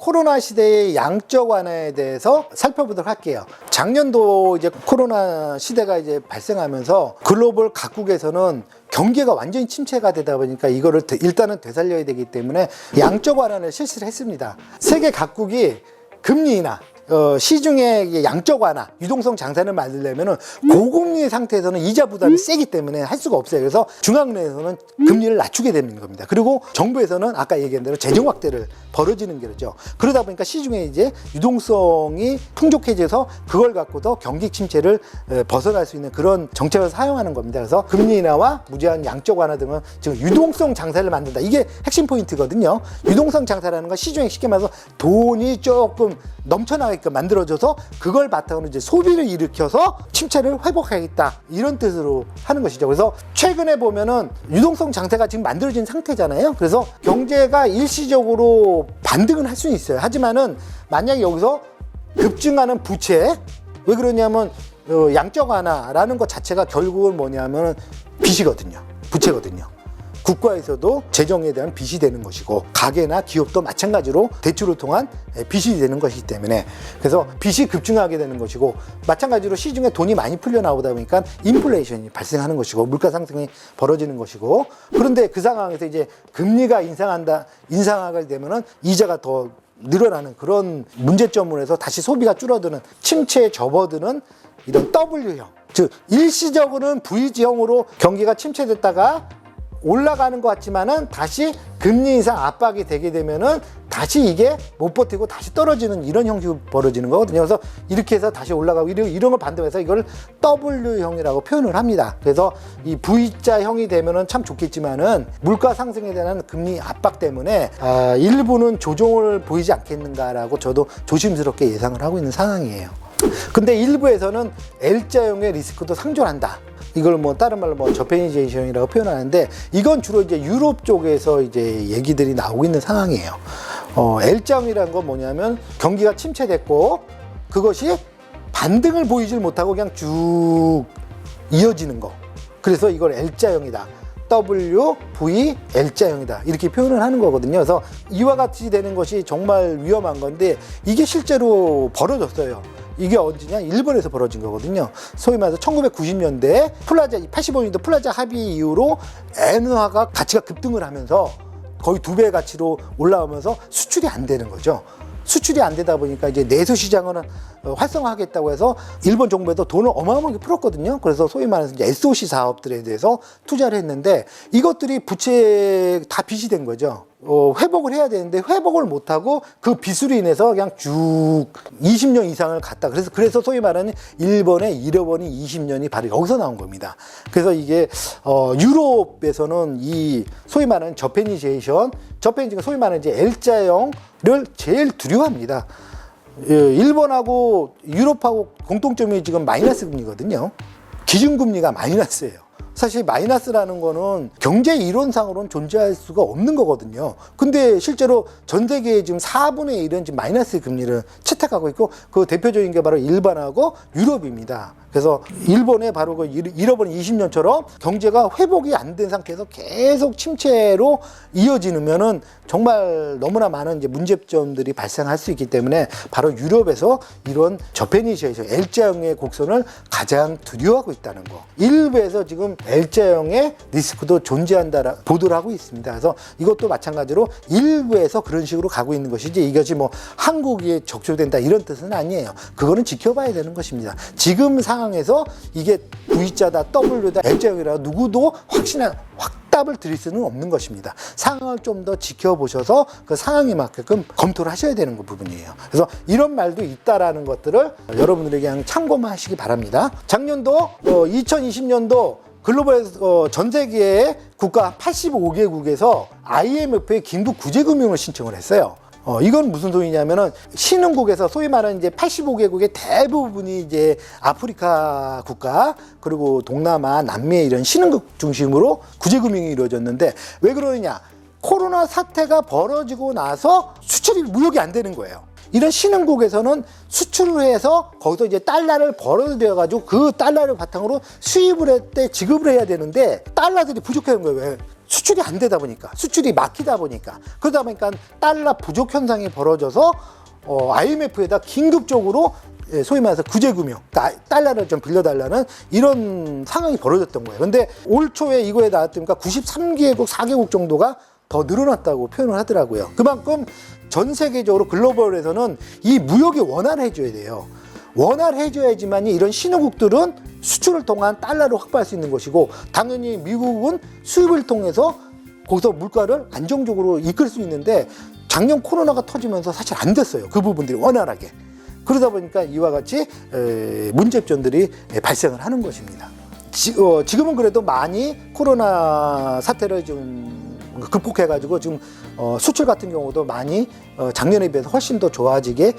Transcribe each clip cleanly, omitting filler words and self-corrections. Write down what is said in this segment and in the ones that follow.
코로나 시대의 양적 완화에 대해서 살펴보도록 할게요. 작년도 이제 코로나 시대가 이제 발생하면서 글로벌 각국에서는 경기가 완전히 침체가 되다 보니까 이거를 일단은 되살려야 되기 때문에 양적 완화를 실시를 했습니다. 세계 각국이 금리 인하, 시중의 양적 완화, 유동성 장세를 만들려면은 고금리 상태에서는 이자 부담이 세기 때문에 할 수가 없어요. 그래서 중앙은행에서는 금리를 낮추게 되는 겁니다. 그리고 정부에서는 아까 얘기한 대로 재정 확대를 벌어지는 거죠. 그러다 보니까 시중에 이제 유동성이 풍족해져서 그걸 갖고도 경기 침체를 벗어날 수 있는 그런 정책을 사용하는 겁니다. 그래서 금리 인하와 무제한 양적 완화 등은 지금 유동성 장세를 만든다. 이게 핵심 포인트거든요. 유동성 장세라는 건 시중에 쉽게 말해서 돈이 조금 넘쳐나게끔 만들어져서 그걸 바탕으로 이제 소비를 일으켜서 침체를 회복하겠다, 이런 뜻으로 하는 것이죠. 그래서 최근에 보면은 유동성 장세가 지금 만들어진 상태잖아요. 그래서 경제가 일시적으로 반등은 할 수는 있어요. 하지만은 만약에 여기서 급증하는 부채, 왜 그러냐면 양적 완화라는 것 자체가 결국은 뭐냐면 빚이거든요. 부채거든요. 국가에서도 재정에 대한 빚이 되는 것이고 가게나 기업도 마찬가지로 대출을 통한 빚이 되는 것이기 때문에, 그래서 빚이 급증하게 되는 것이고 마찬가지로 시중에 돈이 많이 풀려 나오다 보니까 인플레이션이 발생하는 것이고 물가 상승이 벌어지는 것이고, 그런데 그 상황에서 이제 금리가 인상하게 되면은 이자가 더 늘어나는 그런 문제점으로 해서 다시 소비가 줄어드는, 침체에 접어드는 이런 W형, 즉 일시적으로는 V지형으로 경기가 침체됐다가 올라가는 것 같지만은 다시 금리 인상 압박이 되게 되면은 다시 이게 못 버티고 다시 떨어지는 이런 형식이 벌어지는 거거든요. 그래서 이렇게 해서 다시 올라가고 이런 걸 반대해서 이걸 W형이라고 표현을 합니다. 그래서 이 V자형이 되면은 참 좋겠지만은 물가 상승에 대한 금리 압박 때문에 일부는 조정을 보이지 않겠는가라고 저도 조심스럽게 예상을 하고 있는 상황이에요. 근데 일부에서는 L자형의 리스크도 상존한다. 이걸 뭐 다른 말로 뭐 저페니제이션이라고 표현하는데, 이건 주로 이제 유럽 쪽에서 이제 얘기들이 나오고 있는 상황이에요. L자형이라는 건 뭐냐면 경기가 침체됐고 그것이 반등을 보이질 못하고 그냥 쭉 이어지는 거. 그래서 이걸 L자형이다. W, V, L자형이다. 이렇게 표현을 하는 거거든요. 그래서 이와 같이 되는 것이 정말 위험한 건데 이게 실제로 벌어졌어요. 이게 언제냐? 일본에서 벌어진 거거든요. 소위 말해서 1990년대 85년도 플라자 합의 이후로 엔화가 가치가 급등을 하면서 거의 2배 가치로 올라오면서 수출이 안 되는 거죠. 수출이 안 되다 보니까 이제 내수 시장을 활성화하겠다고 해서 일본 정부에도 돈을 어마어마하게 풀었거든요. 그래서 소위 말해서 이제 SOC 사업들에 대해서 투자를 했는데 이것들이 부채 다 빚이 된 거죠. 회복을 해야 되는데 회복을 못하고 그 빚으로 인해서 그냥 쭉 20년 이상을 갔다. 그래서 소위 말하는 일본의 잃어버린 20년이 바로 여기서 나온 겁니다. 그래서 이게 유럽에서는 이 소위 말하는 저페니제이션, 소위 말하는 이제 L자형을 제일 두려워합니다. 일본하고 유럽하고 공통점이 지금 마이너스 금리거든요. 기준금리가 마이너스예요. 사실 마이너스라는 거는 경제 이론상으로는 존재할 수가 없는 거거든요. 근데 실제로 전 세계에 지금 4분의 1은 지금 마이너스 금리를 채택하고 있고 그 대표적인 게 바로 일본하고 유럽입니다. 그래서 일본의 바로 그 잃어버린 20년처럼 경제가 회복이 안 된 상태에서 계속 침체로 이어지면은 정말 너무나 많은 이제 문제점들이 발생할 수 있기 때문에 바로 유럽에서 이런 저페니제이션 L자형의 곡선을 가장 두려워하고 있다는 거. 일부에서 지금 L자형의 리스크도 존재한다 보도를 하고 있습니다. 그래서 이것도 마찬가지로 일부에서 그런 식으로 가고 있는 것이지 이것이 뭐 한국에 적용된다 이런 뜻은 아니에요. 그거는 지켜봐야 되는 것입니다. 지금 상황에서 이게 V자다 W다 L자형이라 누구도 확답을 드릴 수는 없는 것입니다. 상황을 좀 더 지켜보셔서 그 상황에 맞게끔 검토를 하셔야 되는 부분이에요. 그래서 이런 말도 있다라는 것들을 여러분들에게 그냥 참고만 하시기 바랍니다. 작년도 2020년도 글로벌 전 세계의 국가 85개국에서 IMF에 긴급 구제금융을 신청을 했어요. 이건 무슨 소리냐면은 신흥국에서 소위 말하는 이제 85개국의 대부분이 이제 아프리카 국가 그리고 동남아, 남미 이런 신흥국 중심으로 구제금융이 이루어졌는데 왜 그러느냐? 코로나 사태가 벌어지고 나서 수출이 무역이 안 되는 거예요. 이런 신흥국에서는 수출을 해서 거기서 이제 달러를 벌어들여 가지고 그 달러를 바탕으로 수입을 할 때 지급을 해야 되는데 달러들이 부족한 거예요. 왜? 수출이 안 되다 보니까, 수출이 막히다 보니까, 그러다 보니까 달러 부족 현상이 벌어져서 IMF에다 긴급적으로 소위 말해서 구제금융, 달러를 좀 빌려달라는 이런 상황이 벌어졌던 거예요. 근데 올 초에 이거에 나왔으니까 93개국, 4개국 정도가 더 늘어났다고 표현을 하더라고요. 그만큼 전 세계적으로 글로벌에서는 이 무역이 원활해져야 돼요. 원활해져야지만 이런 신흥국들은 수출을 통한 달러를 확보할 수 있는 것이고, 당연히 미국은 수입을 통해서 거기서 물가를 안정적으로 이끌 수 있는데, 작년 코로나가 터지면서 사실 안 됐어요. 그 부분들이 원활하게. 그러다 보니까 이와 같이 문제점들이 발생을 하는 것입니다. 지금은 그래도 많이 코로나 사태를 좀 극복해가지고 지금 수출 같은 경우도 많이 작년에 비해서 훨씬 더 좋아지게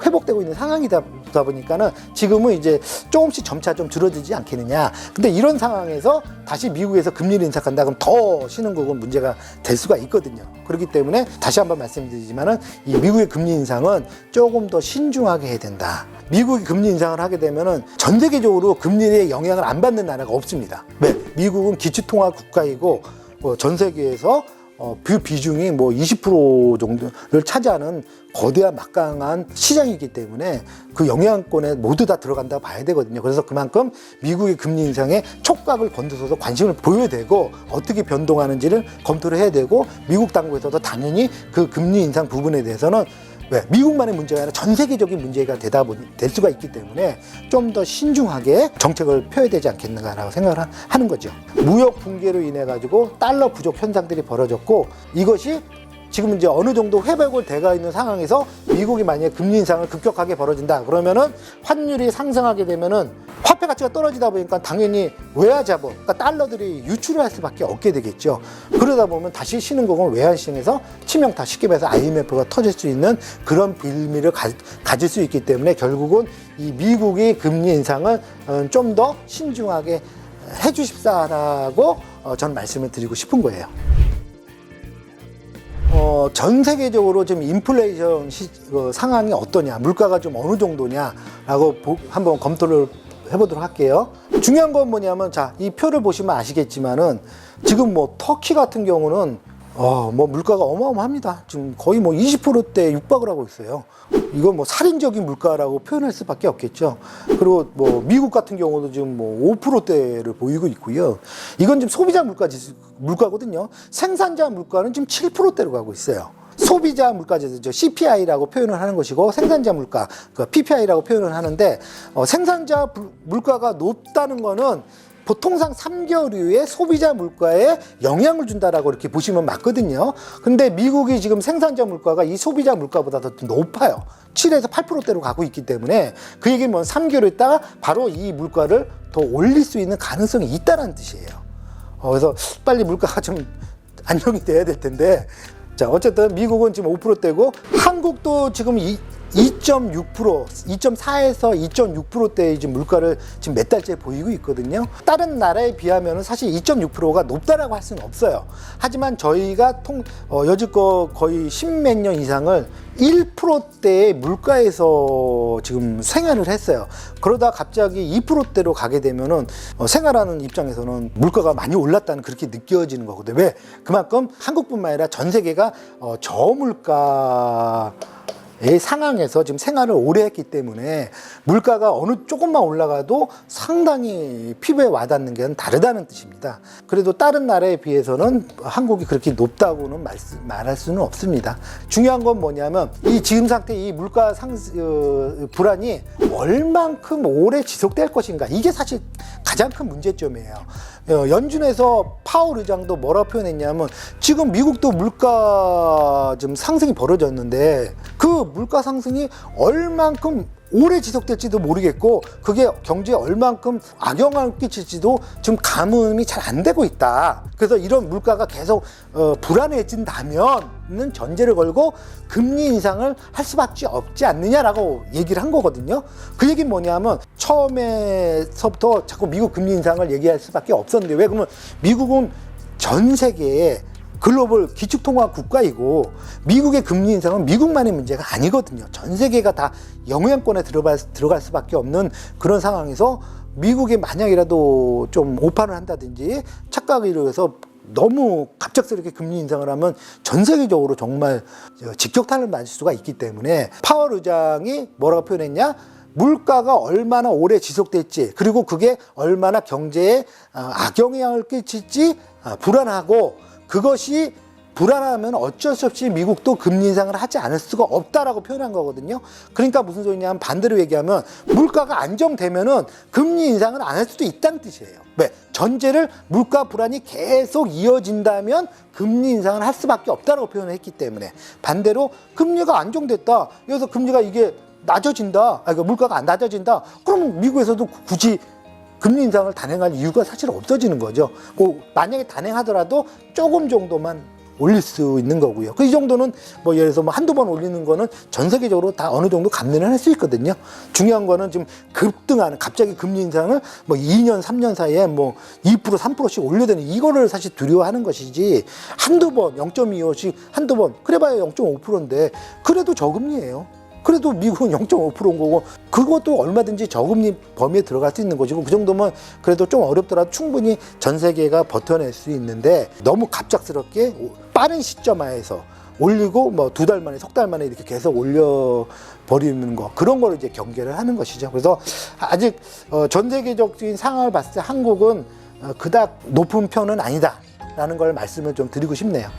회복되고 있는 상황이다 보니까는 지금은 이제 조금씩 점차 좀 줄어들지 않겠느냐. 근데 이런 상황에서 다시 미국에서 금리를 인상한다 그러면 더 신흥국은 문제가 될 수가 있거든요. 그렇기 때문에 다시 한번 말씀드리지만은 이 미국의 금리 인상은 조금 더 신중하게 해야 된다. 미국이 금리 인상을 하게 되면은 전 세계적으로 금리에 영향을 안 받는 나라가 없습니다. 왜? 미국은 기축통화 국가이고 전 세계에서 그 비중이 20% 정도를 차지하는 거대한 막강한 시장이기 때문에 그 영향권에 모두 다 들어간다고 봐야 되거든요. 그래서 그만큼 미국의 금리 인상에 촉각을 곤두서서 관심을 보여야 되고, 어떻게 변동하는지를 검토를 해야 되고, 미국 당국에서도 당연히 그 금리 인상 부분에 대해서는 왜? 미국만의 문제가 아니라 전 세계적인 문제가 될 수가 있기 때문에 좀 더 신중하게 정책을 펴야 되지 않겠는가라고 생각을 하는 거죠. 무역 붕괴로 인해 가지고 달러 부족 현상들이 벌어졌고, 이것이 지금 이제 어느 정도 회복을 돼가 있는 상황에서 미국이 만약에 금리 인상을 급격하게 벌어진다 그러면은 환율이 상승하게 되면은 화폐 가치가 떨어지다 보니까 당연히 외화 자본, 그러니까 달러들이 유출을 할 수밖에 없게 되겠죠. 그러다 보면 다시 신흥국은 외환시장에서 치명타, 쉽게 말해서 IMF가 터질 수 있는 그런 빌미를 가질 수 있기 때문에 결국은 이 미국의 금리 인상을 좀 더 신중하게 해주십사라고 저는 말씀을 드리고 싶은 거예요. 전 세계적으로 지금 인플레이션 상황이 어떠냐, 물가가 좀 어느 정도냐라고 한번 검토를 해보도록 할게요. 중요한 건 뭐냐면, 자, 이 표를 보시면 아시겠지만은 지금 터키 같은 경우는 물가가 어마어마합니다. 지금 거의 20%대에 육박을 하고 있어요. 이건 살인적인 물가라고 표현할 수밖에 없겠죠. 그리고 미국 같은 경우도 지금 5%대를 보이고 있고요. 이건 지금 소비자 물가거든요. 생산자 물가는 지금 7%대로 가고 있어요. 소비자 물가지수, CPI라고 표현을 하는 것이고, 생산자 물가, PPI라고 표현을 하는데, 생산자 물가가 높다는 거는 보통상 3개월 이후에 소비자 물가에 영향을 준다라고 이렇게 보시면 맞거든요. 근데 미국이 지금 생산자 물가가 이 소비자 물가보다 더 높아요. 7에서 8%대로 가고 있기 때문에, 그 얘기는 3개월 있다가 바로 이 물가를 더 올릴 수 있는 가능성이 있다는 뜻이에요. 그래서 빨리 물가가 좀 안정이 돼야 될 텐데, 자, 어쨌든 미국은 지금 5%대고, 한국도 지금 2.6%, 2.4에서 2.6%대의 지금 물가를 지금 몇 달째 보이고 있거든요. 다른 나라에 비하면 사실 2.6%가 높다라고 할 수는 없어요. 하지만 저희가 여지껏 거의 10몇 년 이상을 1%대의 물가에서 지금 생활을 했어요. 그러다 갑자기 2%대로 가게 되면은 생활하는 입장에서는 물가가 많이 올랐다는 그렇게 느껴지는 거거든요. 왜? 그만큼 한국뿐만 아니라 전 세계가 저물가 의 상황에서 지금 생활을 오래 했기 때문에 물가가 어느 조금만 올라가도 상당히 피부에 와닿는 게 다르다는 뜻입니다. 그래도 다른 나라에 비해서는 한국이 그렇게 높다고는 말할 수는 없습니다. 중요한 건 뭐냐면, 이 지금 상태 이 물가 불안이 얼만큼 오래 지속될 것인가, 이게 사실 가장 큰 문제점이에요. 연준에서 파월 의장도 뭐라고 표현했냐면, 지금 미국도 물가 좀 상승이 벌어졌는데 그 물가 상승이 얼만큼 오래 지속될지도 모르겠고, 그게 경제에 얼만큼 악영향을 끼칠지도 지금 감음이 잘 안 되고 있다. 그래서 이런 물가가 계속 불안해진다면은 전제를 걸고 금리 인상을 할 수밖에 없지 않느냐라고 얘기를 한 거거든요. 그 얘기는 뭐냐면, 처음에서부터 자꾸 미국 금리 인상을 얘기할 수밖에 없었는데, 왜? 그러면 미국은 전 세계에 글로벌 기축통화 국가이고, 미국의 금리 인상은 미국만의 문제가 아니거든요. 전 세계가 다 영향권에 들어갈 수밖에 없는 그런 상황에서, 미국이 만약이라도 좀 오판을 한다든지 착각을 이루어서 너무 갑작스럽게 금리 인상을 하면 전 세계적으로 정말 직격탄을 맞을 수가 있기 때문에 파월 의장이 뭐라고 표현했냐? 물가가 얼마나 오래 지속될지, 그리고 그게 얼마나 경제에 악영향을 끼칠지 불안하고, 그것이 불안하면 어쩔 수 없이 미국도 금리 인상을 하지 않을 수가 없다라고 표현한 거거든요. 그러니까 무슨 소리냐면, 반대로 얘기하면 물가가 안정되면은 금리 인상을 안 할 수도 있다는 뜻이에요. 왜? 전제를 물가 불안이 계속 이어진다면 금리 인상을 할 수밖에 없다라고 표현을 했기 때문에, 반대로 금리가 안정됐다, 그래서 금리가 이게 낮아진다, 그러니까 물가가 안 낮아진다, 그러면 미국에서도 굳이 금리 인상을 단행할 이유가 사실 없어지는 거죠. 뭐 만약에 단행하더라도 조금 정도만 올릴 수 있는 거고요. 이 정도는 뭐 예를 들어서 뭐 한두 번 올리는 거는 전 세계적으로 다 어느 정도 감내를 할 수 있거든요. 중요한 거는 지금 급등하는, 갑자기 금리 인상을 뭐 2년, 3년 사이에 뭐 2%, 3%씩 올려대는, 이거를 사실 두려워하는 것이지, 한두 번 0.25씩 한두 번 그래봐야 0.5%인데 그래도 저금리예요. 그래도 미국은 0.5%인 거고, 그것도 얼마든지 저금리 범위에 들어갈 수 있는 것이고, 그 정도면 그래도 좀 어렵더라도 충분히 전 세계가 버텨낼 수 있는데, 너무 갑작스럽게 빠른 시점 하에서 올리고 뭐 2달 만에, 석 달 만에 이렇게 계속 올려버리는 거, 그런 걸 이제 경계를 하는 것이죠. 그래서 아직 전 세계적인 상황을 봤을 때 한국은 그닥 높은 편은 아니다라는 걸 말씀을 좀 드리고 싶네요.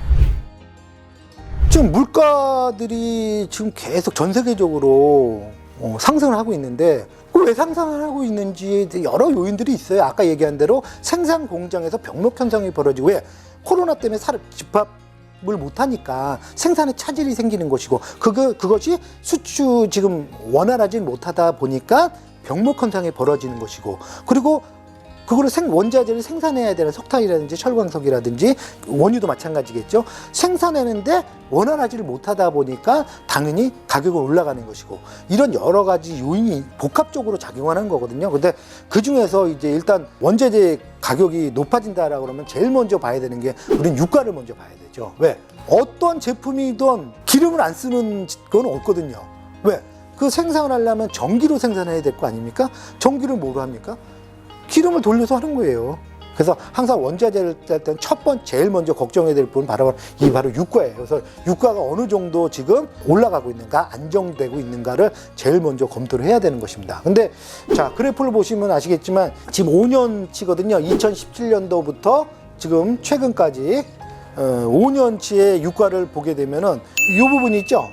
지금 물가들이 지금 계속 전 세계적으로 상승을 하고 있는데, 왜 상승을 하고 있는지 여러 요인들이 있어요. 아까 얘기한 대로 생산 공장에서 병목 현상이 벌어지고, 왜? 코로나 때문에 집합을 못하니까 생산에 차질이 생기는 것이고, 그것이 수출 지금 원활하지 못하다 보니까 병목 현상이 벌어지는 것이고, 그리고 그거를 원자재를 생산해야 되는 석탄이라든지 철광석이라든지 원유도 마찬가지겠죠. 생산하는데 원활하지를 못하다 보니까 당연히 가격은 올라가는 것이고, 이런 여러 가지 요인이 복합적으로 작용하는 거거든요. 근데 그 중에서 이제 일단 원자재 가격이 높아진다라고 그러면 제일 먼저 봐야 되는 게, 우리는 유가를 먼저 봐야 되죠. 왜? 어떤 제품이든 기름을 안 쓰는 건 없거든요. 왜? 그 생산을 하려면 전기로 생산해야 될 거 아닙니까? 전기를 뭐로 합니까? 기름을 돌려서 하는 거예요. 그래서 항상 원자재를 짤 때는 제일 먼저 걱정해야 될 부분은 바로 유가예요. 그래서 유가가 어느 정도 지금 올라가고 있는가, 안정되고 있는가를 제일 먼저 검토를 해야 되는 것입니다. 근데 자, 그래프를 보시면 아시겠지만 지금 5년치거든요. 2017년도부터 지금 최근까지 5년치의 유가를 보게 되면은 이 부분이 있죠.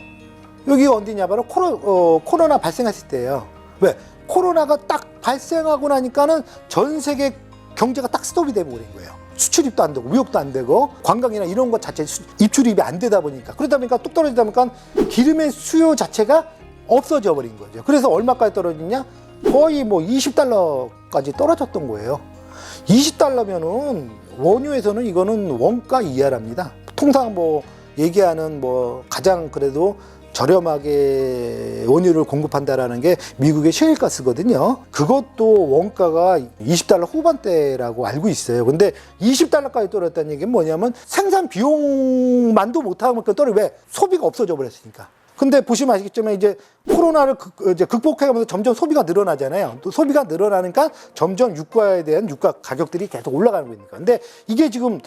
여기 어디냐, 바로 코로나 발생했을 때예요. 왜? 코로나가 딱 발생하고 나니까는 전 세계 경제가 딱 스톱이 돼버린 거예요. 수출입도 안 되고 무역도 안 되고 관광이나 이런 것 자체 입출입이 안 되다 보니까, 그러다 보니까 뚝 떨어지다 보니까 기름의 수요 자체가 없어져 버린 거죠. 그래서 얼마까지 떨어지냐? 거의 뭐 20달러까지 떨어졌던 거예요. 20달러면은 원유에서는 이거는 원가 이하랍니다. 통상 뭐 얘기하는 뭐 가장 그래도 저렴하게 원유를 공급한다라는 게 미국의 셰일가스거든요. 그것도 원가가 20달러 후반대라고 알고 있어요. 근데 20달러까지 떨어졌다는 얘기는 뭐냐면 생산 비용만도 못하면 떨어져. 왜? 소비가 없어져 버렸으니까. 근데 보시면 아시겠지만 이제 코로나를 극복해가면서 점점 소비가 늘어나잖아요. 또 소비가 늘어나니까 점점 유가에 대한 유가 가격들이 계속 올라가는 거니까. 근데 이게 지금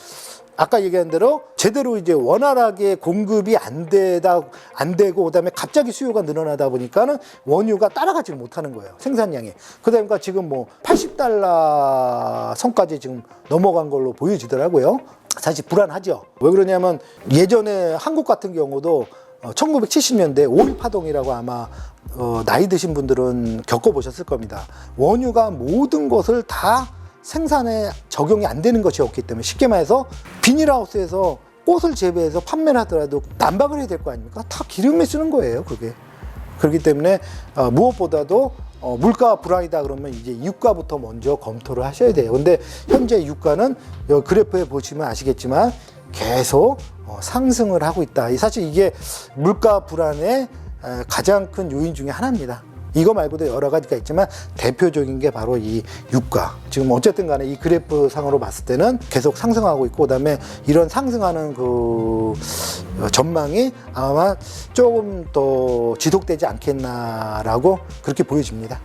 아까 얘기한 대로 제대로 이제 원활하게 공급이 안 되고, 그다음에 갑자기 수요가 늘어나다 보니까는 원유가 따라가지 못하는 거예요. 생산량이. 그러다 보니까 지금 뭐 80달러 선까지 지금 넘어간 걸로 보여지더라고요. 사실 불안하죠. 왜 그러냐면 예전에 한국 같은 경우도 1970년대 5.1 파동이라고 아마 나이 드신 분들은 겪어보셨을 겁니다. 원유가 모든 것을 다 생산에 적용이 안 되는 것이었기 때문에, 쉽게 말해서 비닐하우스에서 꽃을 재배해서 판매를 하더라도 난방을 해야 될 거 아닙니까? 다 기름에 쓰는 거예요, 그게. 그렇기 때문에 무엇보다도 물가 불안이다 그러면 이제 유가부터 먼저 검토를 하셔야 돼요. 근데 현재 유가는 그래프에 보시면 아시겠지만 계속 상승을 하고 있다. 사실 이게 물가 불안의 가장 큰 요인 중에 하나입니다. 이거 말고도 여러 가지가 있지만 대표적인 게 바로 이 유가. 지금 어쨌든 간에 이 그래프 상으로 봤을 때는 계속 상승하고 있고, 그다음에 이런 상승하는 그 전망이 아마 조금 더 지속되지 않겠나라고 그렇게 보여집니다.